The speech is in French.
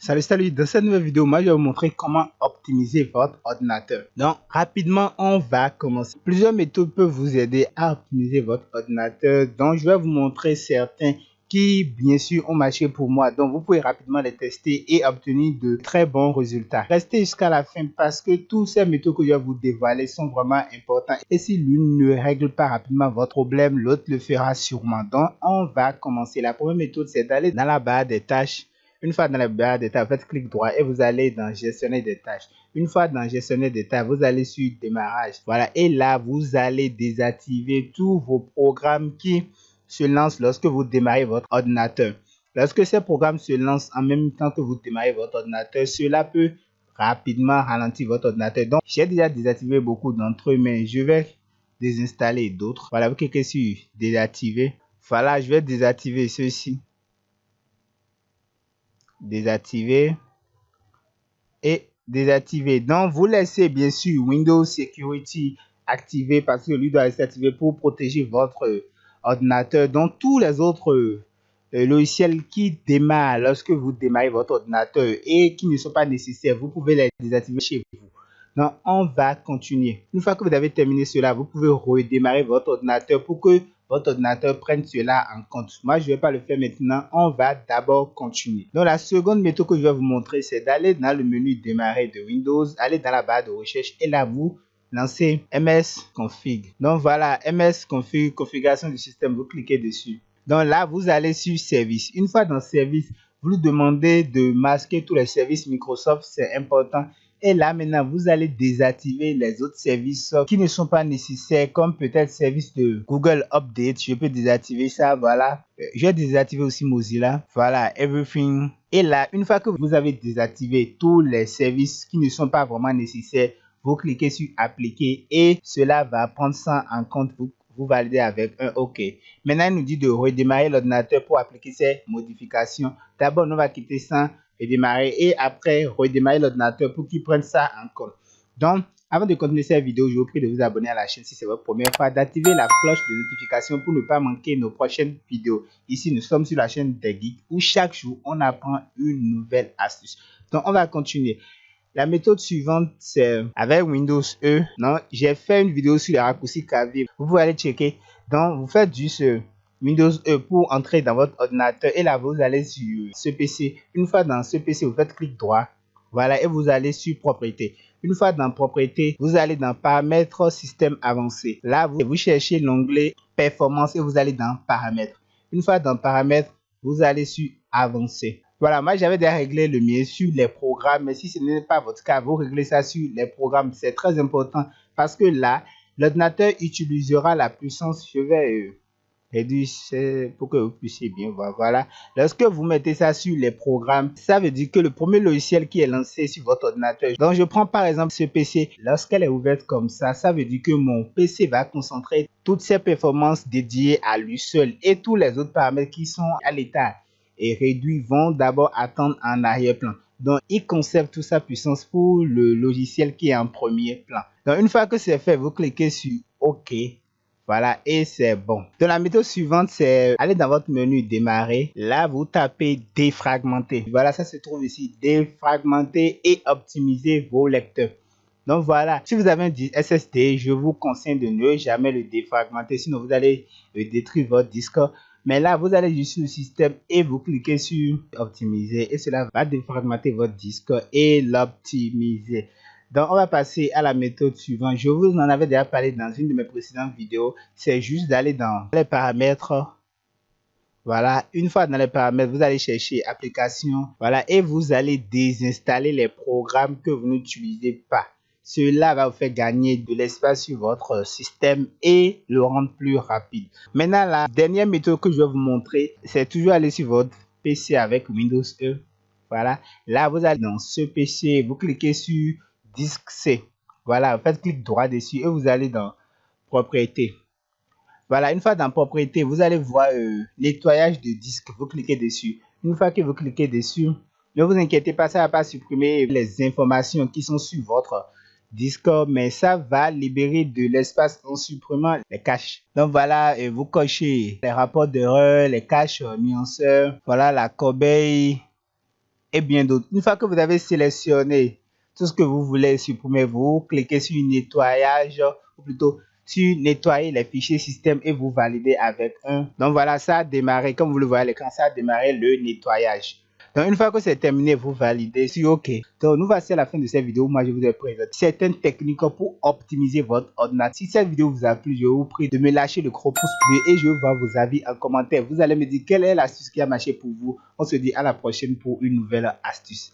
Salut, dans cette nouvelle vidéo, moi je vais vous montrer comment optimiser votre ordinateur. Donc rapidement, on va commencer. Plusieurs méthodes peuvent vous aider à optimiser votre ordinateur. Donc je vais vous montrer certains qui bien sûr ont marché pour moi. Donc vous pouvez rapidement les tester et obtenir de très bons résultats. Restez jusqu'à la fin parce que toutes ces méthodes que je vais vous dévoiler sont vraiment importantes. Et si l'une ne règle pas rapidement votre problème, l'autre le fera sûrement. Donc on va commencer. La première méthode, c'est d'aller dans la barre des tâches. Une fois dans la barre des tâches, faites clic droit et vous allez dans gestionnaire des tâches. Une fois dans gestionnaire des tâches, vous allez sur démarrage. Voilà, et là, vous allez désactiver tous vos programmes qui se lancent lorsque vous démarrez votre ordinateur. Lorsque ces programmes se lancent en même temps que vous démarrez votre ordinateur, cela peut rapidement ralentir votre ordinateur. Donc, j'ai déjà désactivé beaucoup d'entre eux, mais je vais désinstaller d'autres. Voilà, vous cliquez sur désactiver. Voilà, je vais désactiver ceux-ci. Désactiver et désactiver. Donc vous laissez bien sûr Windows Security activé parce que lui doit être activé pour protéger votre ordinateur. Donc tous les autres logiciels qui démarrent lorsque vous démarrez votre ordinateur et qui ne sont pas nécessaires, vous pouvez les désactiver chez vous. Donc on va continuer. Une fois que vous avez terminé cela, vous pouvez redémarrer votre ordinateur pour que votre ordinateur prenne cela en compte. Moi, je ne vais pas le faire maintenant. On va d'abord continuer. Donc, la seconde méthode que je vais vous montrer, c'est d'aller dans le menu démarrer de Windows, aller dans la barre de recherche et là, vous lancez msconfig. Donc, voilà, msconfig, configuration du système. Vous cliquez dessus. Donc, là, vous allez sur service. Une fois dans service, vous lui demandez de masquer tous les services Microsoft. C'est important. Et là, maintenant, vous allez désactiver les autres services qui ne sont pas nécessaires, comme peut-être service de Google Update. Je peux désactiver ça, voilà. Je vais désactiver aussi Mozilla. Voilà, everything. Et là, une fois que vous avez désactivé tous les services qui ne sont pas vraiment nécessaires, vous cliquez sur appliquer et cela va prendre ça en compte. Vous validez avec un OK. Maintenant, il nous dit de redémarrer l'ordinateur pour appliquer ces modifications. D'abord, on va quitter ça et démarrer et après redémarrer l'ordinateur pour qu'il prenne ça en compte. Donc, avant de continuer cette vidéo, je vous prie de vous abonner à la chaîne si c'est votre première fois, d'activer la cloche de notification pour ne pas manquer nos prochaines vidéos. Ici, nous sommes sur la chaîne des geeks où chaque jour, on apprend une nouvelle astuce. Donc, on va continuer. La méthode suivante, c'est avec Windows E. Non, j'ai fait une vidéo sur les raccourcis clavier. Vous pouvez aller checker. Donc, vous faites juste Windows E pour entrer dans votre ordinateur. Et là, vous allez sur ce PC. Une fois dans ce PC, vous faites clic droit. Voilà, et vous allez sur propriété. Une fois dans propriété, vous allez dans paramètres système avancé. Là, vous cherchez l'onglet performance et vous allez dans paramètres. Une fois dans paramètres, vous allez sur avancé. Voilà, moi j'avais déjà réglé le mien sur les programmes, mais si ce n'est pas votre cas, vous réglez ça sur les programmes. C'est très important parce que là, l'ordinateur utilisera la puissance. Je vais réduire pour que vous puissiez bien voir. Voilà, lorsque vous mettez ça sur les programmes, ça veut dire que le premier logiciel qui est lancé sur votre ordinateur. Donc je prends par exemple ce PC, lorsqu'elle est ouverte comme ça veut dire que mon PC va concentrer toutes ses performances dédiées à lui seul et tous les autres paramètres qui sont à l'état et réduits vont d'abord attendre en arrière-plan. Donc, il conserve toute sa puissance pour le logiciel qui est en premier plan. Donc, une fois que c'est fait, vous cliquez sur OK. Voilà, et c'est bon. Donc, la méthode suivante, c'est aller dans votre menu démarrer. Là, vous tapez défragmenter. Voilà, ça se trouve ici. Défragmenter et optimiser vos lecteurs. Donc voilà, si vous avez un SSD, je vous conseille de ne jamais le défragmenter, sinon vous allez détruire votre disque. Mais là, vous allez juste sur le système et vous cliquez sur optimiser et cela va défragmenter votre disque et l'optimiser. Donc, on va passer à la méthode suivante. Je vous en avais déjà parlé dans une de mes précédentes vidéos. C'est juste d'aller dans les paramètres. Voilà, une fois dans les paramètres, vous allez chercher application. Voilà, et vous allez désinstaller les programmes que vous n'utilisez pas. Cela va vous faire gagner de l'espace sur votre système et le rendre plus rapide. Maintenant, la dernière méthode que je vais vous montrer, c'est toujours aller sur votre PC avec Windows E. Voilà, là, vous allez dans ce PC, vous cliquez sur disque C. Voilà, vous faites clic droit dessus et vous allez dans propriété. Voilà, une fois dans propriété, vous allez voir nettoyage de disque. Vous cliquez dessus. Une fois que vous cliquez dessus, ne vous inquiétez pas, ça ne va pas supprimer les informations qui sont sur votre disque, mais ça va libérer de l'espace en supprimant les caches. Donc voilà, vous cochez les rapports d'erreur, les caches nuanceurs, voilà la corbeille et bien d'autres. Une fois que vous avez sélectionné tout ce que vous voulez supprimer, vous cliquez sur nettoyage, ou plutôt sur nettoyer les fichiers système et vous validez avec un. Donc voilà, ça a démarré, comme vous le voyez à l'écran, ça a démarré le nettoyage. Donc une fois que c'est terminé, vous validez sur OK. Donc nous voici à la fin de cette vidéo. Moi je vous ai présenté certaines techniques pour optimiser votre ordinateur. Si cette vidéo vous a plu, je vous prie de me lâcher le gros pouce bleu et je veux voir vos avis en commentaire. Vous allez me dire quelle est l'astuce qui a marché pour vous. On se dit à la prochaine pour une nouvelle astuce.